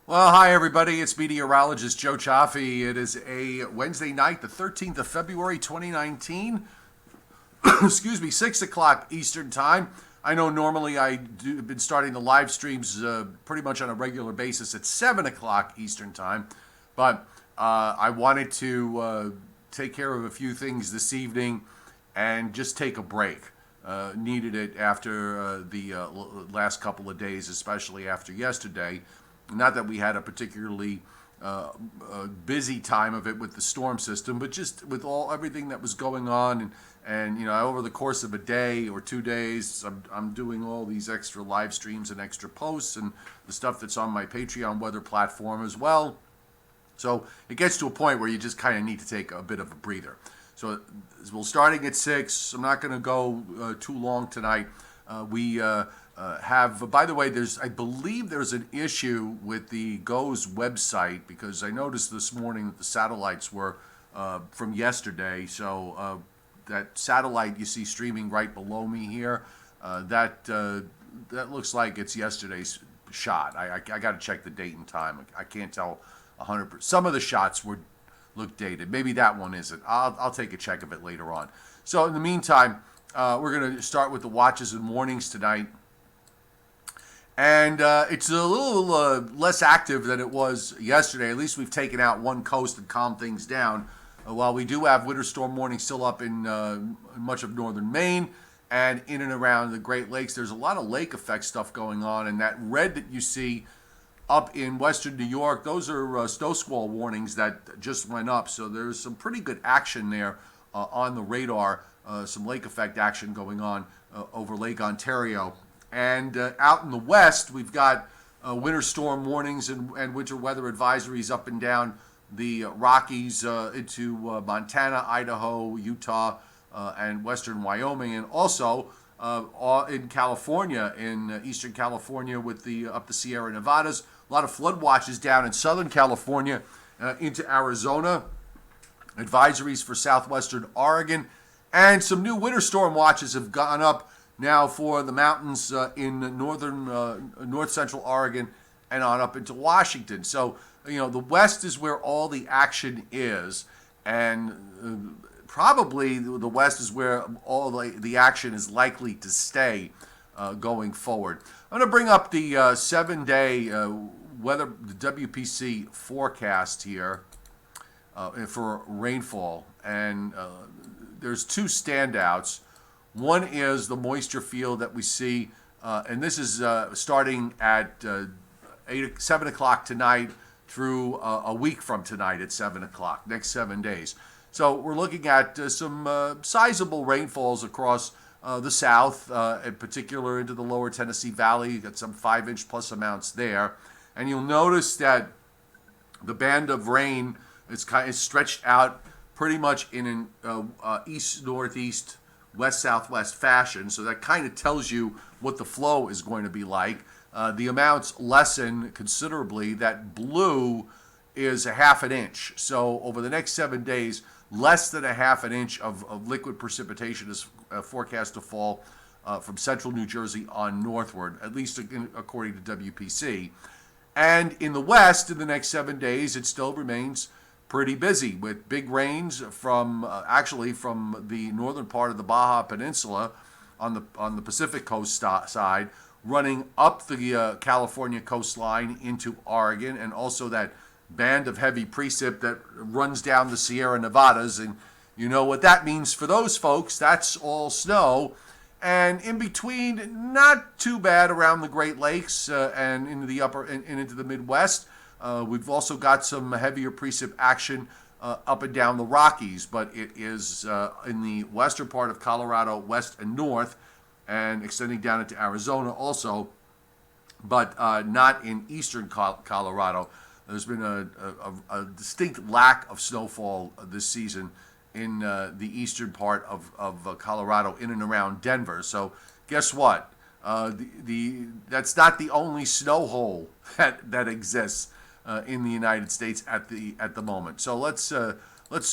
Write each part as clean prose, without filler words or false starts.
Well, hi everybody. It's meteorologist Joe Chaffee. It is a Wednesday night, the 13th of February, 2019. Excuse me, 6 o'clock Eastern Time. I know normally I've been starting the live streams pretty much on a regular basis at 7 o'clock Eastern Time, but I wanted to take care of a few things this evening and just take a break. Needed it after the last couple of days, especially after yesterday. Not that we had a particularly busy time of it with the storm system, but just with everything that was going on, and over the course of a day or 2 days, I'm doing all these extra live streams and extra posts and the stuff that's on my Patreon weather platform as well. So it gets to a point where you just kind of need to take a bit of a breather. So we're starting at 6. I'm not going to go too long tonight. We have, by the way, I believe there's an issue with the GOES website, because I noticed this morning that the satellites were from yesterday. So that satellite you see streaming right below me here, that looks like it's yesterday's shot. I got to check the date and time. I can't tell 100%. Some of the shots look dated. Maybe that one isn't. I'll take a check of it later on. So in the meantime, we're going to start with the watches and warnings tonight. And it's a little less active than it was yesterday. At least we've taken out one coast and calmed things down. While we do have winter storm warnings still up in much of northern Maine and in and around the Great Lakes, there's a lot of lake effect stuff going on. And that red that you see up in western New York, those are snow squall warnings that just went up. So there's some pretty good action there on the radar, some lake effect action going on over Lake Ontario. And out in the west, we've got winter storm warnings and winter weather advisories up and down the Rockies into Montana, Idaho, Utah, and western Wyoming, and also in California, in eastern California with up the Sierra Nevadas. A lot of flood watches down in southern California into Arizona, advisories for southwestern Oregon, and some new winter storm watches have gone up now for the mountains in north central Oregon and on up into Washington. So, the west is where all the action is, and probably the west is where all the action is likely to stay going forward. I'm going to bring up the 7-day weather, the WPC forecast here for rainfall, and there's two standouts. One is the moisture field that we see, and this is starting at 7 o'clock tonight through a week from tonight at 7 o'clock, next 7 days. So we're looking at some sizable rainfalls across the south, in particular into the lower Tennessee Valley. You got some 5-inch plus amounts there. And you'll notice that the band of rain is stretched out pretty much in an east-northeast, west-southwest fashion, so that kind of tells you what the flow is going to be like. The amounts lessen considerably. That blue is a half an inch. So over the next 7 days, less than a half an inch of liquid precipitation is forecast to fall from central New Jersey on northward, at least according to WPC. And in the west, in the next 7 days, it still remains pretty busy with big rains from the northern part of the Baja Peninsula on the Pacific coast side, running up the California coastline into Oregon, and also that band of heavy precip that runs down the Sierra Nevadas. And you know what that means for those folks. That's all snow. And in between, not too bad around the Great Lakes and into the upper and into the Midwest. We've also got some heavier precip action up and down the Rockies, but it is in the western part of Colorado, west and north, and extending down into Arizona also, but not in eastern Colorado. There's been a distinct lack of snowfall this season in the eastern part of Colorado, in and around Denver. So guess what? That's not the only snow hole that exists in the United States at the moment. So let's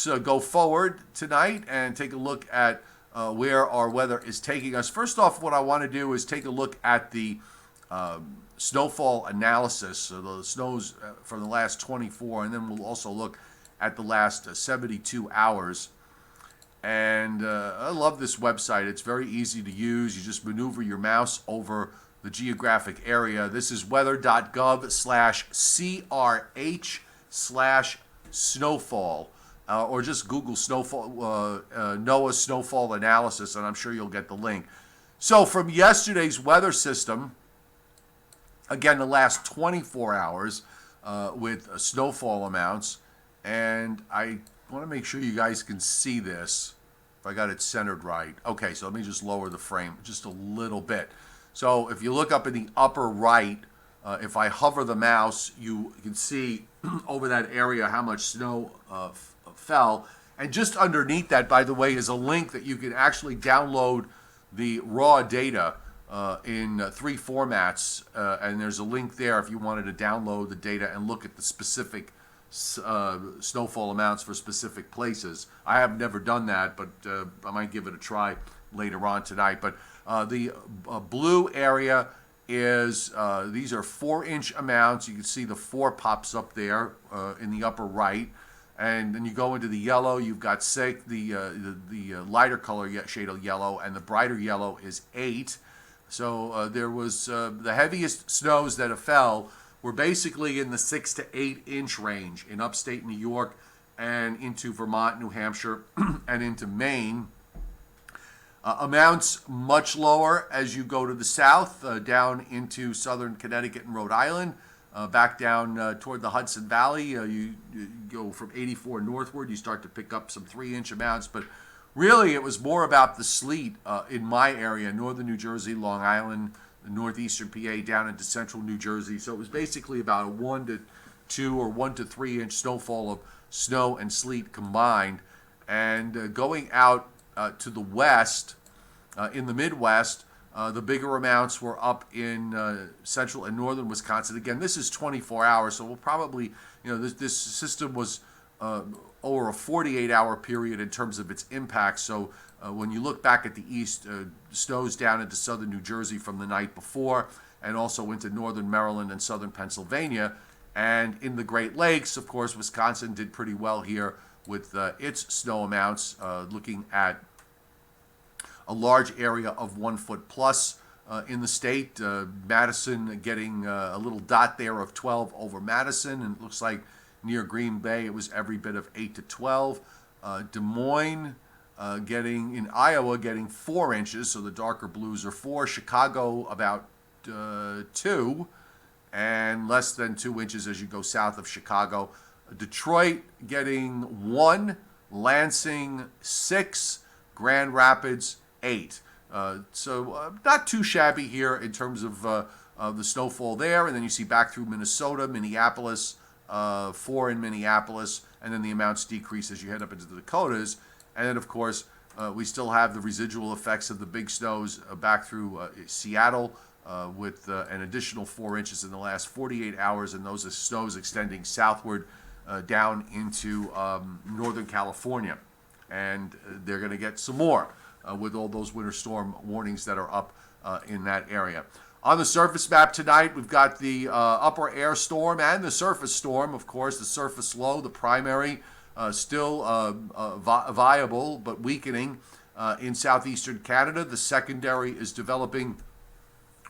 go forward tonight and take a look at where our weather is taking us. First off, what I want to do is take a look at the snowfall analysis, so the snows from the last 24, and then we'll also look at the last 72 hours. And I love this website. It's very easy to use. You just maneuver your mouse over the geographic area. This is weather.gov/CRH/snowfall, or just Google snowfall, NOAA snowfall analysis, and I'm sure you'll get the link. So from yesterday's weather system, again, the last 24 hours with snowfall amounts, and I want to make sure you guys can see this. If I got it centered right. Okay, so let me just lower the frame just a little bit. So if you look up in the upper right, if I hover the mouse, you can see over that area how much snow fell. And just underneath that, by the way, is a link that you can actually download the raw data in 3 formats. And there's a link there if you wanted to download the data and look at the specific snowfall amounts for specific places. I have never done that, but I might give it a try later on tonight. But the blue area is, these are 4-inch amounts. You can see the 4 pops up there in the upper right. And then you go into the yellow, you've got 6, the lighter color shade of yellow, and the brighter yellow is 8. So there was the heaviest snows that have fell were basically in the 6 to 8 inch range in upstate New York and into Vermont, New Hampshire, and into Maine. Amounts much lower as you go to the south, down into southern Connecticut and Rhode Island, back down toward the Hudson Valley. You go from 84 northward, you start to pick up some 3-inch amounts, but really it was more about the sleet in my area, northern New Jersey, Long Island, northeastern PA, down into central New Jersey. So it was basically about a 1 to 2 or 1 to 3 inch snowfall of snow and sleet combined. And going out to the west, in the Midwest, the bigger amounts were up in central and northern Wisconsin. Again, this is 24 hours, so we'll probably, this system was over a 48-hour period in terms of its impact. So when you look back at the east, snows down into southern New Jersey from the night before, and also into northern Maryland and southern Pennsylvania. And in the Great Lakes, of course, Wisconsin did pretty well here with its snow amounts, looking at a large area of 1 foot plus in the state. Madison getting a little dot there of 12 over Madison, and it looks like near Green Bay it was every bit of 8 to 12. Des Moines in Iowa getting 4 inches, so the darker blues are 4. Chicago about 2, and less than 2 inches as you go south of Chicago. Detroit getting 1, Lansing 6, Grand Rapids 8. So not too shabby here in terms of the snowfall there. And then you see back through Minnesota, Minneapolis, 4 in Minneapolis, and then the amounts decrease as you head up into the Dakotas. And then, of course, we still have the residual effects of the big snows back through Seattle with an additional 4 inches in the last 48 hours, and those are snows extending southward down into Northern California. And they're going to get some more with all those winter storm warnings that are up in that area. On the surface map tonight, we've got the upper air storm and the surface storm. Of course, the surface low, the primary, still viable but weakening in southeastern Canada. The secondary is developing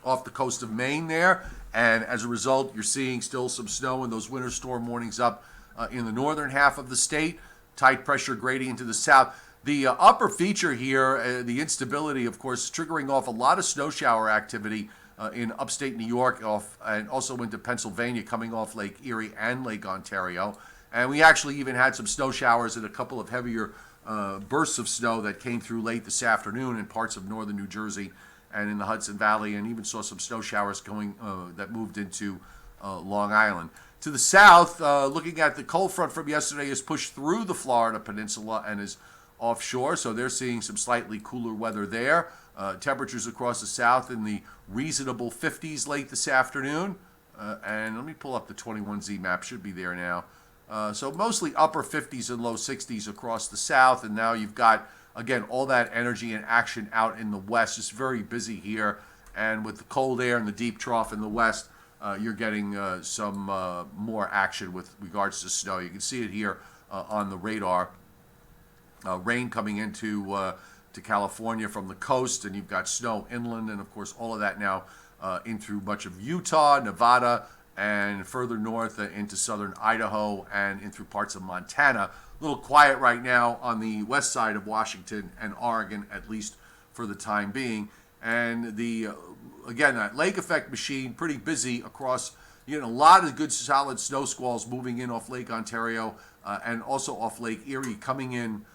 off the coast of Maine there, and as a result, you're seeing still some snow and those winter storm warnings up in the northern half of the state. Tight pressure gradient to the south. The upper feature here, the instability, of course, triggering off a lot of snow shower activity in upstate New York and also into Pennsylvania, coming off Lake Erie and Lake Ontario. And we actually even had some snow showers and a couple of heavier bursts of snow that came through late this afternoon in parts of northern New Jersey and in the Hudson Valley, and even saw some snow showers going that moved into Long Island. To the south, looking at the cold front from yesterday, is pushed through the Florida Peninsula and is offshore, so they're seeing some slightly cooler weather there. Temperatures across the south in the reasonable 50s late this afternoon. And let me pull up the 21Z map, should be there now. So mostly upper 50s and low 60s across the south, and now you've got, again, all that energy and action out in the west. Just very busy here, and with the cold air and the deep trough in the west, you're getting some more action with regards to snow. You can see it here on the radar. Rain coming into to California from the coast, and you've got snow inland, and of course all of that now in through much of Utah, Nevada, and further north into southern Idaho and in through parts of Montana. A little quiet right now on the west side of Washington and Oregon, at least for the time being. And the again, that lake effect machine pretty busy across. You know, a lot of good solid snow squalls moving in off Lake Ontario and also off Lake Erie, coming in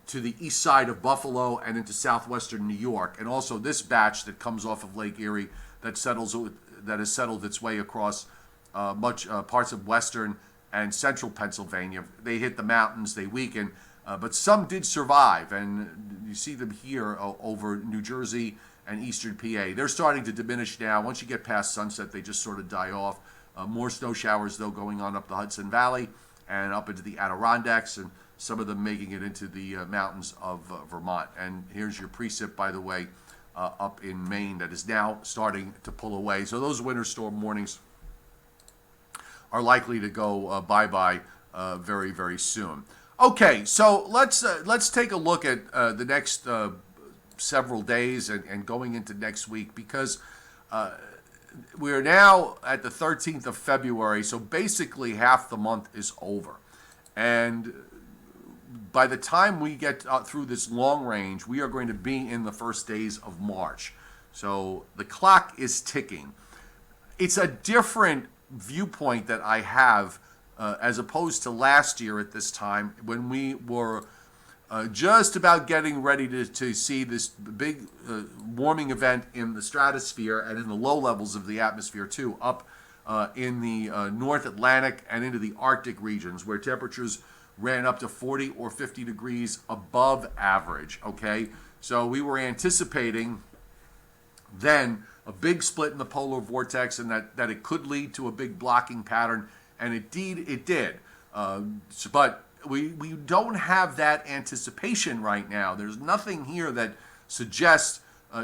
to the east side of Buffalo and into southwestern New York, and also this batch that comes off of Lake Erie that has settled its way across much parts of western and central Pennsylvania. They hit the mountains, they weaken, but some did survive, and you see them here over New Jersey and eastern PA. They're starting to diminish now. Once you get past sunset, they just sort of die off. More snow showers, though, going on up the Hudson Valley and up into the Adirondacks, and some of them making it into the mountains of Vermont. And here's your precip, by the way, up in Maine that is now starting to pull away. So those winter storm warnings are likely to go bye-bye very, very soon. Okay, so let's take a look at the next several days and going into next week, because we're now at the 13th of February, so basically half the month is over. And by the time we get through this long range, we are going to be in the first days of March. So the clock is ticking. It's a different viewpoint that I have as opposed to last year at this time, when we were just about getting ready to see this big warming event in the stratosphere and in the low levels of the atmosphere too, up in the North Atlantic and into the Arctic regions, where temperatures ran up to 40 or 50 degrees above average, okay? So we were anticipating then a big split in the polar vortex, and that it could lead to a big blocking pattern, and indeed it did. But we don't have that anticipation right now. There's nothing here that suggests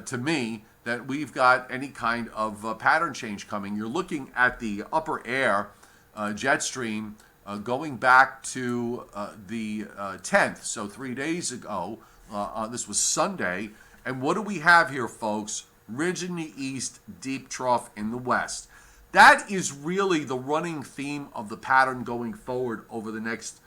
to me that we've got any kind of pattern change coming. You're looking at the upper air jet stream going back to the 10th, so 3 days ago. This was Sunday. And what do we have here, folks? Ridge in the east, deep trough in the west. That is really the running theme of the pattern going forward over the next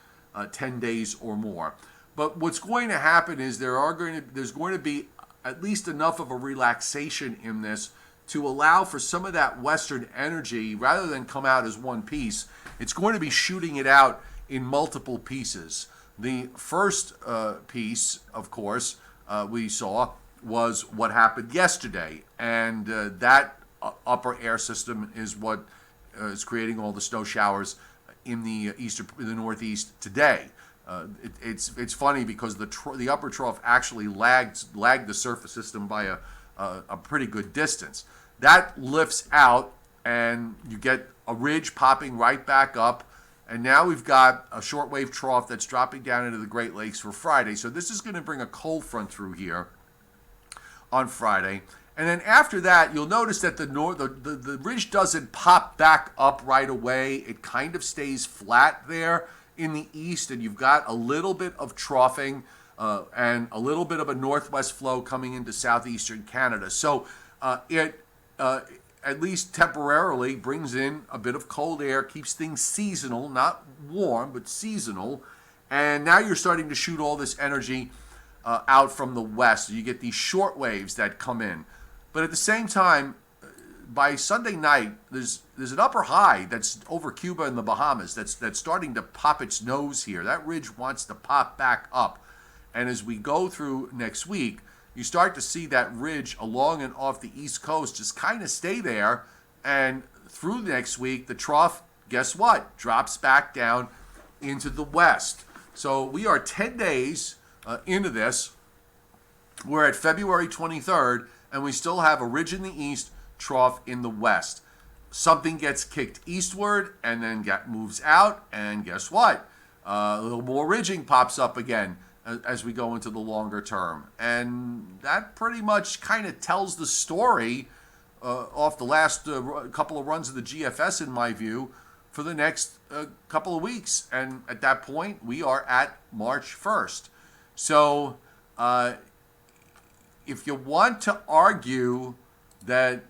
10 days or more. But what's going to happen is there's going to be at least enough of a relaxation in this to allow for some of that western energy, rather than come out as one piece. It's going to be shooting it out in multiple pieces. The first piece, of course, we saw was what happened yesterday, and that upper air system is what is creating all the snow showers in the northeast today. It's funny because the upper trough actually lagged the surface system by a pretty good distance. That lifts out, and you get a ridge popping right back up, and now we've got a shortwave trough that's dropping down into the Great Lakes for Friday. So this is going to bring a cold front through here on Friday. And then after that, you'll notice that the ridge doesn't pop back up right away. It kind of stays flat there in the east, and you've got a little bit of troughing and a little bit of a northwest flow coming into southeastern Canada. So it at least temporarily brings in a bit of cold air, keeps things seasonal, not warm, but seasonal. And now you're starting to shoot all this energy out from the west. You get these short waves that come in. But at the same time, by Sunday night, there's an upper high that's over Cuba and the Bahamas that's starting to pop its nose here. That ridge wants to pop back up. And as we go through next week, you start to see that ridge along and off the east coast just kind of stay there. And through next week, the trough, guess what? Drops back down into the west. So we are 10 days into this. We're at February 23rd, and we still have a ridge in the east, trough in the west. Something gets kicked eastward and then moves out, and guess what? A little more ridging pops up again. as we go into the longer term. And that pretty much kind of tells the story off the last couple of runs of the GFS, in my view, for the next couple of weeks. And at that point, we are at March 1st. So if you want to argue that,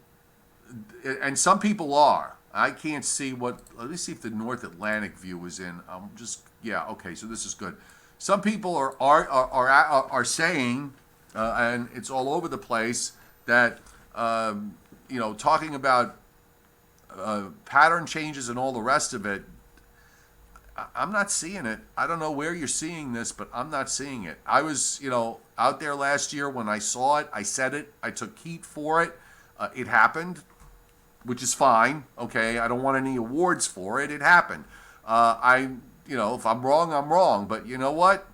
and some people are, I can't see what, let me see if the North Atlantic view is in. Yeah, okay, so this is good. Some people are saying, and it's all over the place, that, talking about pattern changes and all the rest of it, I'm not seeing it. I don't know where you're seeing this, but I'm not seeing it. I was, out there last year when I saw it. I said it. I took heat for it. It happened, which is fine. Okay, I don't want any awards for it. It happened. If I'm wrong, I'm wrong. But you know what?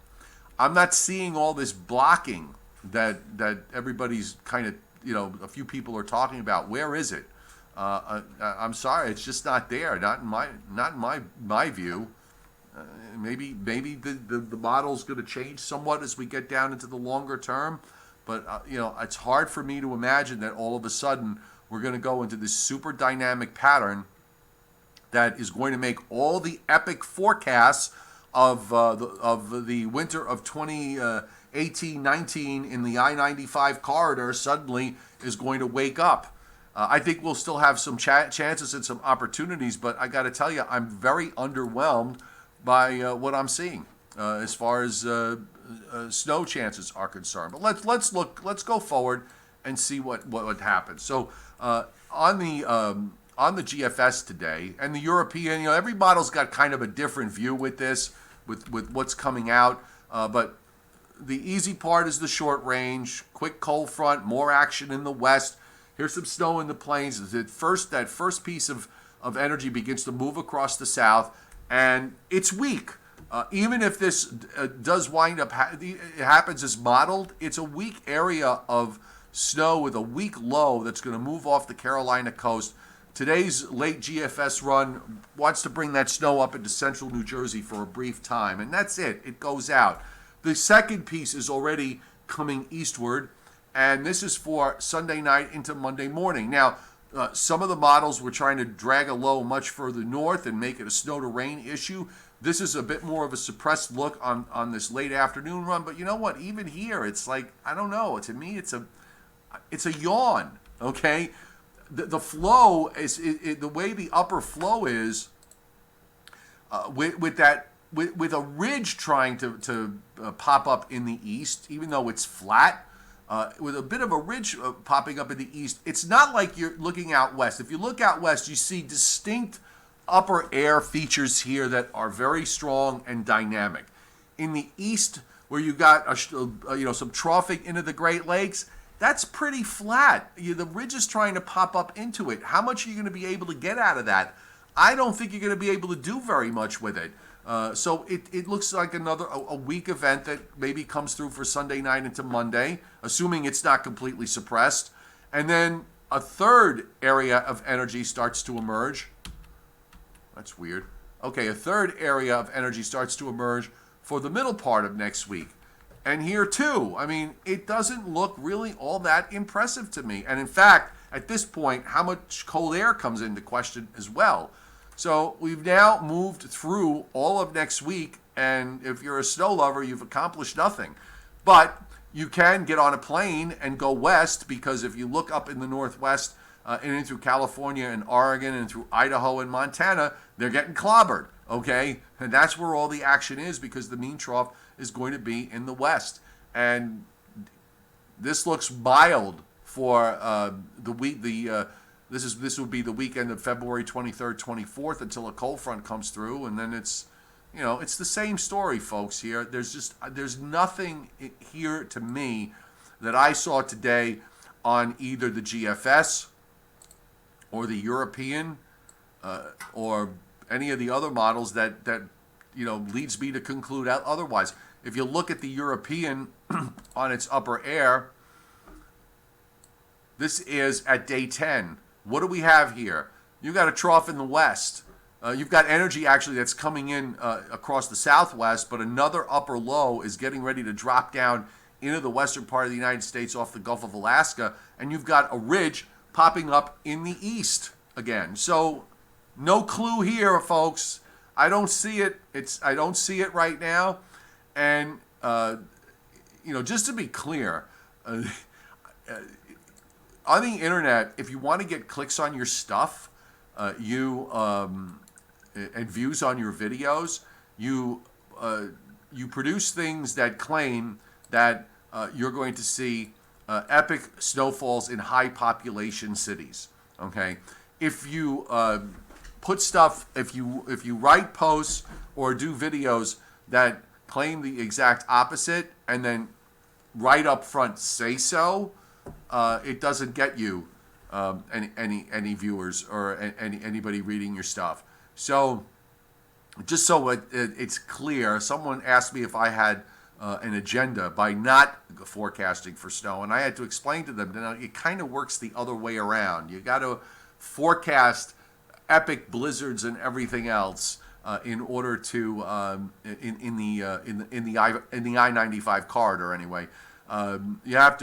I'm not seeing all this blocking that everybody's kind of, a few people are talking about. Where is it? I'm sorry, it's just not there. Not in my view. Maybe the model's going to change somewhat as we get down into the longer term, but it's hard for me to imagine that all of a sudden we're going to go into this super dynamic pattern that is going to make all the epic forecasts of the winter of 2018-19 in the I-95 corridor suddenly is going to wake up. I think we'll still have some chances and some opportunities, but I got to tell you, I'm very underwhelmed by what I'm seeing as far as snow chances are concerned. But let's go forward and see what happens. So on the GFS today and the European, every model's got kind of a different view with this, with what's coming out. But the easy part is the short range, quick cold front, more action in the west. Here's some snow in the plains. That first piece of energy begins to move across the south, and it's weak. Even if this does wind up, it happens as modeled, it's a weak area of snow with a weak low that's going to move off the Carolina coast. Today's late GFS run wants to bring that snow up into central New Jersey for a brief time, and that's it. It goes out. The second piece is already coming eastward, and this is for Sunday night into Monday morning. Now, some of the models were trying to drag a low much further north and make it a snow to rain issue. This is a bit more of a suppressed look on this late afternoon run. But you know what? Even here, it's like, I don't know. To me, it's a yawn. Okay, the flow is the way the upper flow is with a ridge trying to pop up in the east, even though it's flat. With a bit of a ridge popping up in the east. It's not like you're looking out west. If you look out west, you see distinct upper air features here that are very strong and dynamic. In the east, where you got some troughing into the Great Lakes, that's pretty flat. The ridge is trying to pop up into it. How much are you going to be able to get out of that? I don't think you're going to be able to do very much with it. So it looks like a weak event that maybe comes through for Sunday night into Monday, assuming it's not completely suppressed. And then a third area of energy starts to emerge. That's weird. Okay, a third area of energy starts to emerge for the middle part of next week. And here too, I mean, it doesn't look really all that impressive to me. And in fact, at this point, how much cold air comes into question as well. So we've now moved through all of next week, and if you're a snow lover, you've accomplished nothing. But you can get on a plane and go west, because if you look up in the northwest and in through California and Oregon and through Idaho and Montana, they're getting clobbered, okay? And that's where all the action is, because the mean trough is going to be in the west. And this looks mild for the week, This would be the weekend of February 23rd, 24th until a cold front comes through, and then it's the same story, folks. Here, there's nothing here to me that I saw today on either the GFS or the European or any of the other models that leads me to conclude otherwise. If you look at the European on its upper air, this is at day 10. What do we have here? You got a trough in the west. You've got energy actually that's coming in across the southwest, but another upper low is getting ready to drop down into the western part of the United States off the Gulf of Alaska, and you've got a ridge popping up in the east again. So no clue here, folks. I don't see it. I don't see it right now. And just to be clear, on the internet, if you want to get clicks on your stuff, and views on your videos, you produce things that claim that you're going to see epic snowfalls in high population cities. Okay, if you put stuff, if you write posts or do videos that claim the exact opposite, and then right up front say so, it doesn't get you any viewers or anybody reading your stuff. So just so it's clear, someone asked me if I had an agenda by not forecasting for snow, and I had to explain to them that it kind of works the other way around. You got to forecast epic blizzards and everything else in order to in the I-95 corridor anyway. You have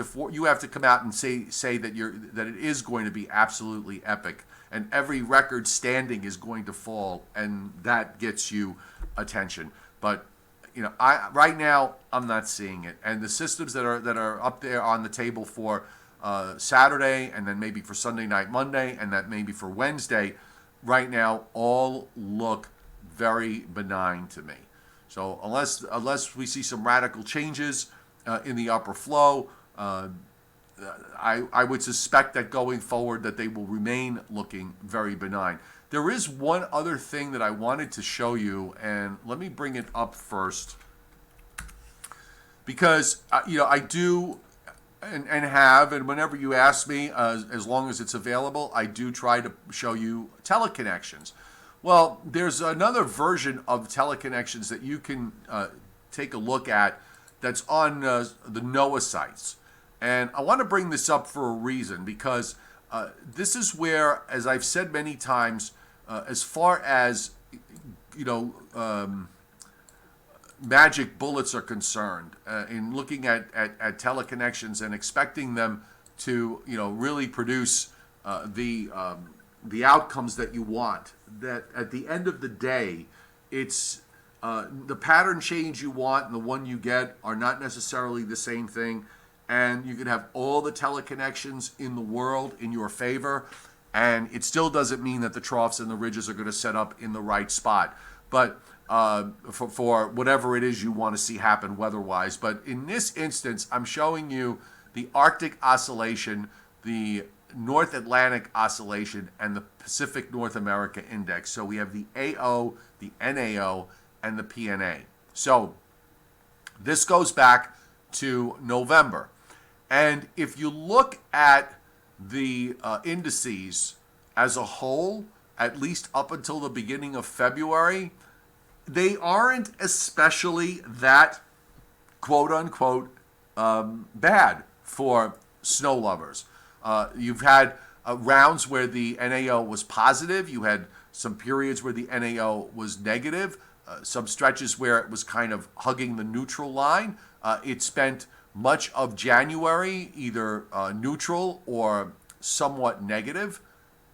to come out and say that it is going to be absolutely epic, and every record standing is going to fall, and that gets you attention. But right now I'm not seeing it, and the systems that are up there on the table for Saturday, and then maybe for Sunday night, Monday, and that maybe for Wednesday, right now all look very benign to me. So unless we see some radical changes in the upper flow, I would suspect that going forward that they will remain looking very benign. There is one other thing that I wanted to show you, and let me bring it up first, because I do and have, and whenever you ask me, as long as it's available, I do try to show you Teleconnections. Well, there's another version of Teleconnections that you can take a look at that's on the NOAA sites. And I want to bring this up for a reason, because this is where, as I've said many times, as far as magic bullets are concerned, in looking at Teleconnections and expecting them to really produce the outcomes that you want, that at the end of the day, it's the pattern change you want and the one you get are not necessarily the same thing. And you can have all the teleconnections in the world in your favor, and it still doesn't mean that the troughs and the ridges are going to set up in the right spot. But for whatever it is you want to see happen weather-wise. But in this instance, I'm showing you the Arctic Oscillation, the North Atlantic Oscillation, and the Pacific North America Index. So we have the AO, the NAO, and the PNA. So this goes back to November. And if you look at the indices as a whole, at least up until the beginning of February, they aren't especially that quote-unquote bad for snow lovers. You've had rounds where the NAO was positive. You had some periods where the NAO was negative, some stretches where it was kind of hugging the neutral line. It spent much of January either neutral or somewhat negative.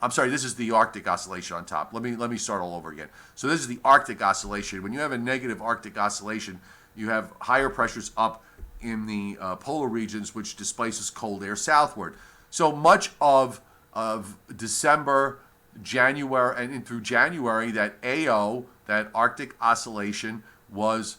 I'm sorry, this is the Arctic Oscillation on top. Let me start all over again. So this is the Arctic Oscillation. When you have a negative Arctic Oscillation, you have higher pressures up in the polar regions, which displaces cold air southward. So much of December, January, and through January, that AO, that Arctic Oscillation, was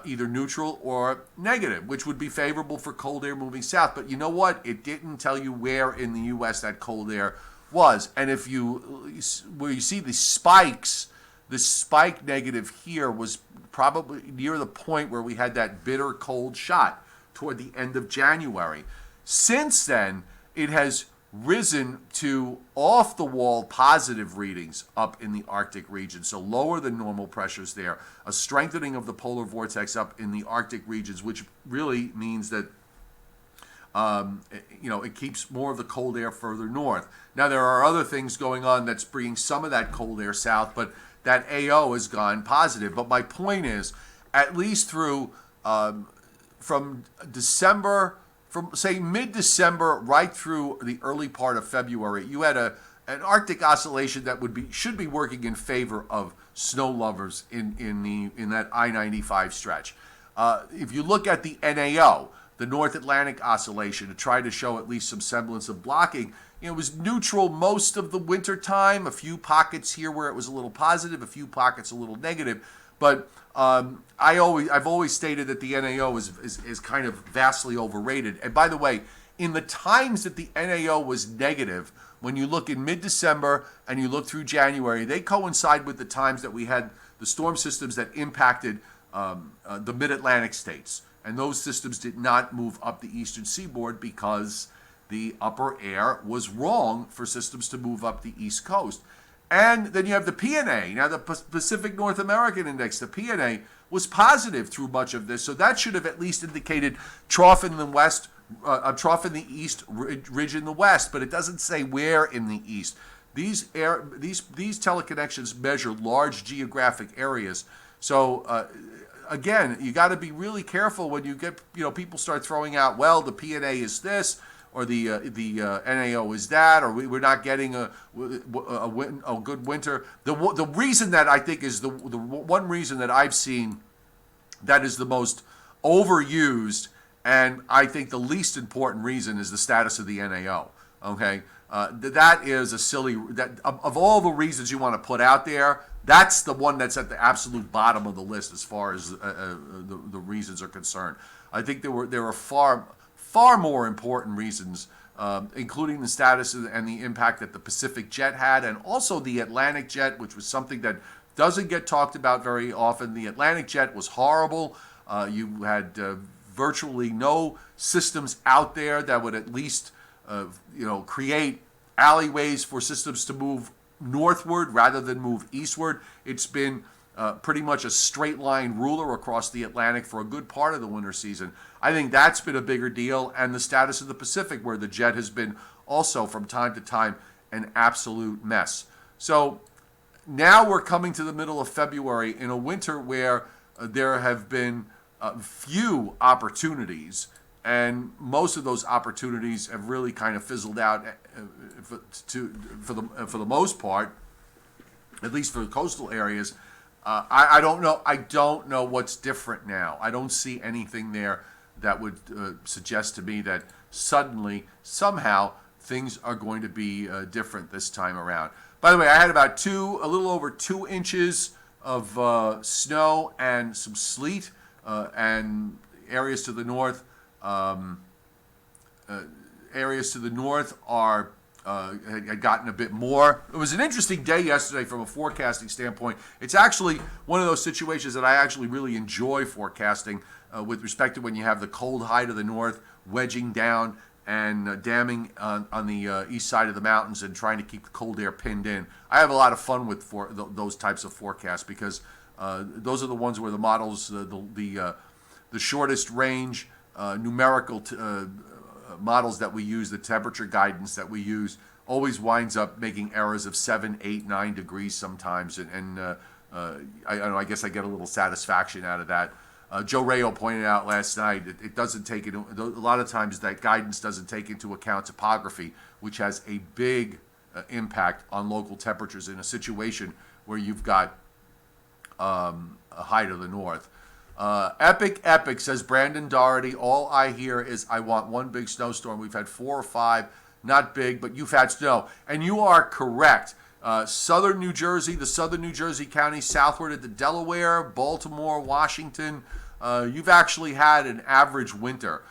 either neutral or negative, which would be favorable for cold air moving south. But you know what? It didn't tell you where in the U.S. that cold air was. And where you see the spikes, the spike negative here was probably near the point where we had that bitter cold shot toward the end of January. Since then, it has risen to off-the-wall positive readings up in the Arctic region, so lower than normal pressures there, a strengthening of the polar vortex up in the Arctic regions, which really means that it keeps more of the cold air further north. Now, there are other things going on that's bringing some of that cold air south, but that AO has gone positive. But my point is, at least through from December, from say mid-December right through the early part of February, you had an Arctic oscillation that should be working in favor of snow lovers in that I-95 stretch. If you look at the NAO, the North Atlantic oscillation, to try to show at least some semblance of blocking, it was neutral most of the winter time. A few pockets here where it was a little positive, a few pockets a little negative. But I've always stated that the NAO is kind of vastly overrated. And by the way, in the times that the NAO was negative, when you look in mid-December and you look through January, they coincide with the times that we had the storm systems that impacted the mid-Atlantic states. And those systems did not move up the eastern seaboard because the upper air was wrong for systems to move up the east coast. And then you have the PNA. Now, the Pacific North American Index, the PNA, was positive through much of this. So that should have at least indicated trough in the west, trough in the east, ridge in the west. But it doesn't say where in the east. These teleconnections measure large geographic areas. So again, you got to be really careful when you get, people start throwing out, well, the PNA is this, or the NAO is that, or we're not getting a good winter. The reason that I think is the one reason that I've seen that is the most overused, and I think the least important reason, is the status of the NAO. Okay, that is a silly. That of all the reasons you want to put out there, that's the one that's at the absolute bottom of the list as far as the reasons are concerned. I think there are far more important reasons, including the status and the impact that the Pacific jet had, and also the Atlantic jet, which was something that doesn't get talked about very often. The Atlantic jet was horrible. You had virtually no systems out there that would at least create alleyways for systems to move northward rather than move eastward. It's been pretty much a straight line ruler across the Atlantic for a good part of the winter season. I think that's been a bigger deal, and the status of the Pacific, where the jet has been also from time to time an absolute mess. So now we're coming to the middle of February in a winter where there have been few opportunities, and most of those opportunities have really kind of fizzled out for the most part, at least for the coastal areas. I don't know what's different now. I don't see anything there that would suggest to me that suddenly, somehow, things are going to be different this time around. By the way, I had about a little over 2 inches of snow and some sleet, and areas to the north. Areas to the north had gotten a bit more. It was an interesting day yesterday from a forecasting standpoint. It's actually one of those situations that I actually really enjoy forecasting with respect to when you have the cold high to the north wedging down and damming on the east side of the mountains and trying to keep the cold air pinned in. I have a lot of fun with those types of forecasts because those are the ones where the models, the shortest range numerical models that we use, the temperature guidance that we use, always winds up making errors of 7, 8, 9 degrees sometimes, and I guess I get a little satisfaction out of that. Joe Rayo pointed out last night it doesn't take it. A lot of times that guidance doesn't take into account topography, which has a big impact on local temperatures in a situation where you've got a high to the north. Epic, says Brandon Doherty. All I hear is I want one big snowstorm. We've had 4 or 5, not big, but you've had snow. And you are correct. Southern New Jersey, the southern New Jersey counties, southward into Delaware, Baltimore, Washington, you've actually had an average winter.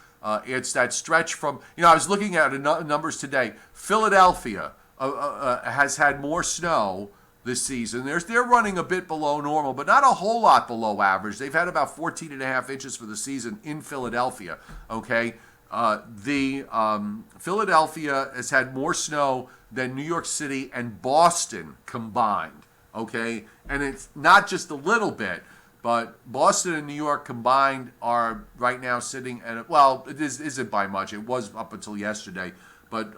It's that stretch from, I was looking at numbers today. Philadelphia has had more snow this season. They're running a bit below normal, but not a whole lot below average. They've had about 14 and a half inches for the season in Philadelphia. Okay, Philadelphia has had more snow than New York City and Boston combined. Okay, and it's not just a little bit, but Boston and New York combined are right now sitting at it isn't by much. It was up until yesterday, but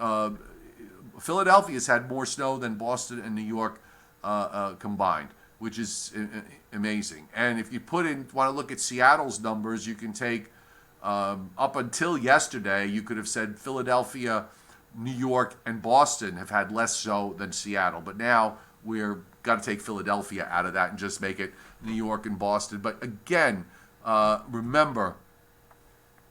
Philadelphia's had more snow than Boston and New York combined, which is amazing. And if you want to look at Seattle's numbers, you can take up until yesterday, you could have said Philadelphia, New York, and Boston have had less snow than Seattle. But now we're got to take Philadelphia out of that and just make it New York and Boston. But again, remember,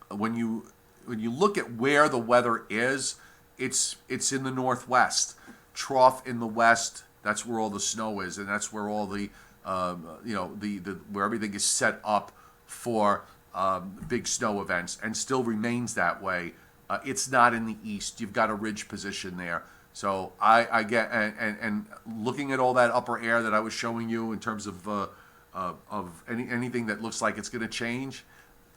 when you look at where the weather is, it's in the Northwest. Trough in the West, that's where all the snow is, and that's where all the where everything is set up for big snow events, and still remains that way. It's not in the East. You've got a ridge position there. So I get, and looking at all that upper air that I was showing you in terms of anything that looks like it's going to change,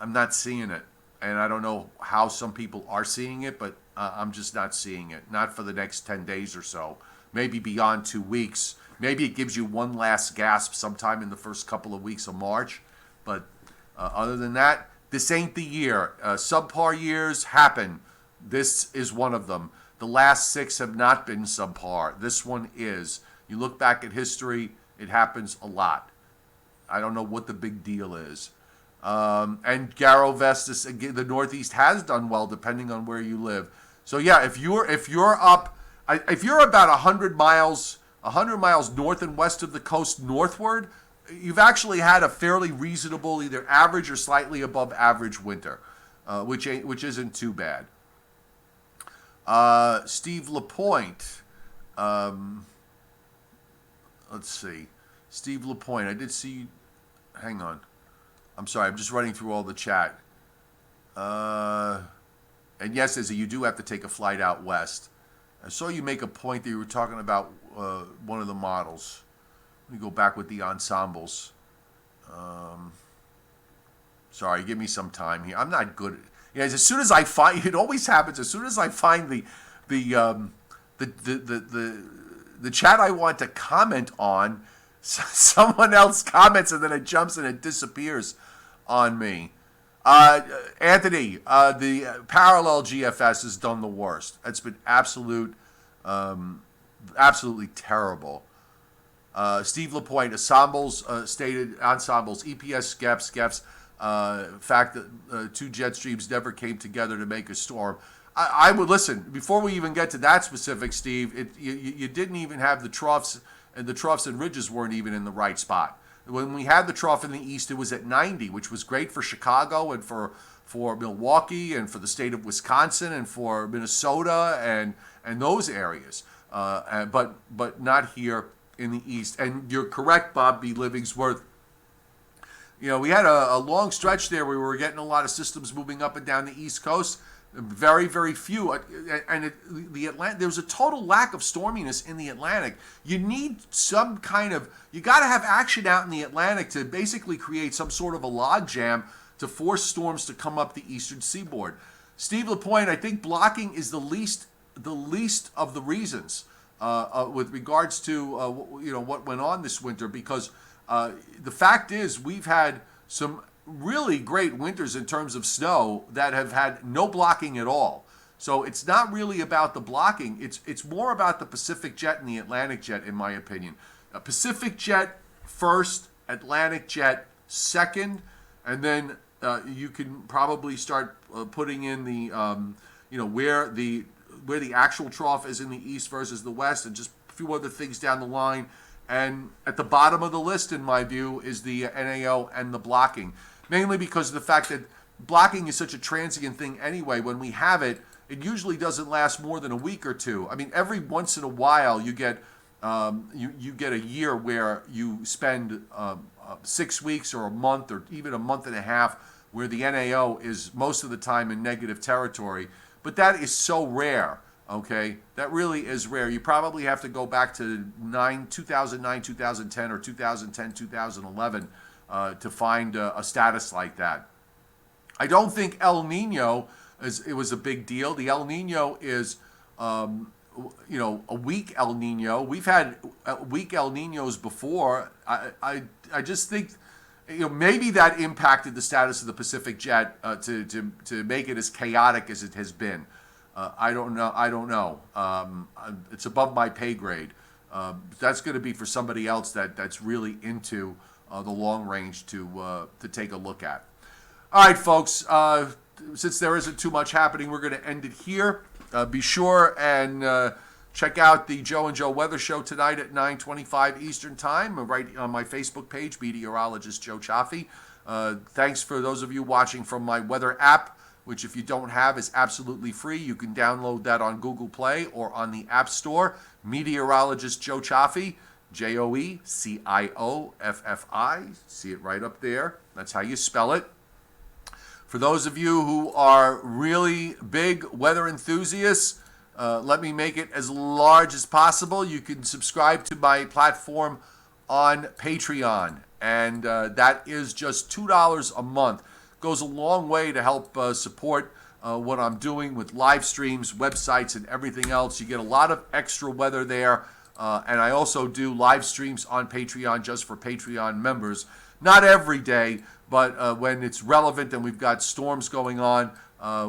I'm not seeing it. And I don't know how some people are seeing it, but I'm just not seeing it. Not for the next 10 days or so. Maybe beyond 2 weeks. Maybe it gives you one last gasp sometime in the first couple of weeks of March. But other than that, this ain't the year. Subpar years happen. This is one of them. The last 6 have not been subpar. This one is. You look back at history, it happens a lot. I don't know what the big deal is. And Garo Vestas, again, the Northeast has done well depending on where you live. So yeah, if you're about 100 miles north and west of the coast northward, you've actually had a fairly reasonable, either average or slightly above average winter, which isn't too bad. Steve Lapointe, let's see, Steve Lapointe. I did see. Hang on. I'm sorry, I'm just running through all the chat. And yes, Izzy, you do have to take a flight out west. I saw you make a point that you were talking about one of the models. Let me go back with the ensembles. Sorry, give me some time here. I'm not good. As soon as I find, it always happens. As soon as I find the chat I want to comment on, someone else comments and then it jumps and it disappears on me. Anthony, the parallel GFS has done the worst. It's been absolutely terrible. Steve Lapointe, ensembles, EPS, SCEPS, fact that 2 jet streams never came together to make a storm. I would listen, before we even get to that specific, Steve, you didn't even have the troughs, and the troughs and ridges weren't even in the right spot. When we had the trough in the east, it was at 90, which was great for Chicago and for Milwaukee and for the state of Wisconsin and for Minnesota and those areas, but not here in the east. And you're correct, Bob B. Livingsworth. We had a long stretch there where we were getting a lot of systems moving up and down the East Coast. Very, very few. And there was a total lack of storminess in the Atlantic. You need some kind of, you got to have action out in the Atlantic to basically create some sort of a log jam to force storms to come up the eastern seaboard. Steve Lapointe, I think blocking is the least of the reasons with regards to what went on this winter, because the fact is we've had some really great winters in terms of snow that have had no blocking at all. So it's not really about the blocking. It's more about the Pacific Jet and the Atlantic Jet, in my opinion. Pacific Jet first, Atlantic Jet second, and then you can probably start putting in the where the actual trough is in the east versus the west, and just a few other things down the line. And at the bottom of the list, in my view, is the NAO and the blocking. Mainly because of the fact that blocking is such a transient thing anyway. When we have it, it usually doesn't last more than a week or two. I mean, every once in a while you get you get a year where you spend 6 weeks or a month or even a month and a half where the NAO is most of the time in negative territory. But that is so rare. Okay, that really is rare. You probably have to go back to 2009, 2010, or 2010, 2011 to find a status like that. I don't think El Nino was a big deal. The El Nino is, a weak El Nino. We've had weak El Ninos before. I just think, maybe that impacted the status of the Pacific Jet to make it as chaotic as it has been. I don't know. It's above my pay grade. That's going to be for somebody else that's really into the long range to take a look at. All right, folks. Since there isn't too much happening, we're going to end it here. Be sure and check out the Joe and Joe Weather Show tonight at 9:25 Eastern Time, right on my Facebook page, meteorologist Joe Chaffee. Thanks for those of you watching from my weather app, which if you don't have is absolutely free. You can download that on Google Play or on the App Store. Meteorologist Joe Chaffee, Joecoffii. See it right up there. That's how you spell it. For those of you who are really big weather enthusiasts, let me make it as large as possible. You can subscribe to my platform on Patreon, and that is just $2 a month. Goes a long way to help support what I'm doing with live streams, websites, and everything else. You get a lot of extra weather there, and I also do live streams on Patreon just for Patreon members. Not every day, but when it's relevant and we've got storms going on,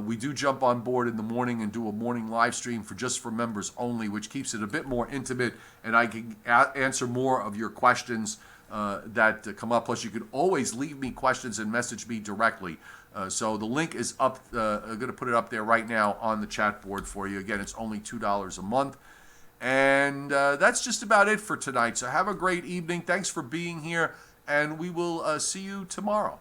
we do jump on board in the morning and do a morning live stream just for members only, which keeps it a bit more intimate, and I can answer more of your questions that come up. Plus, you can always leave me questions and message me directly. So the link is up. I'm going to put it up there right now on the chat board for you. Again, it's only $2 a month. And that's just about it for tonight. So have a great evening. Thanks for being here, and we will see you tomorrow.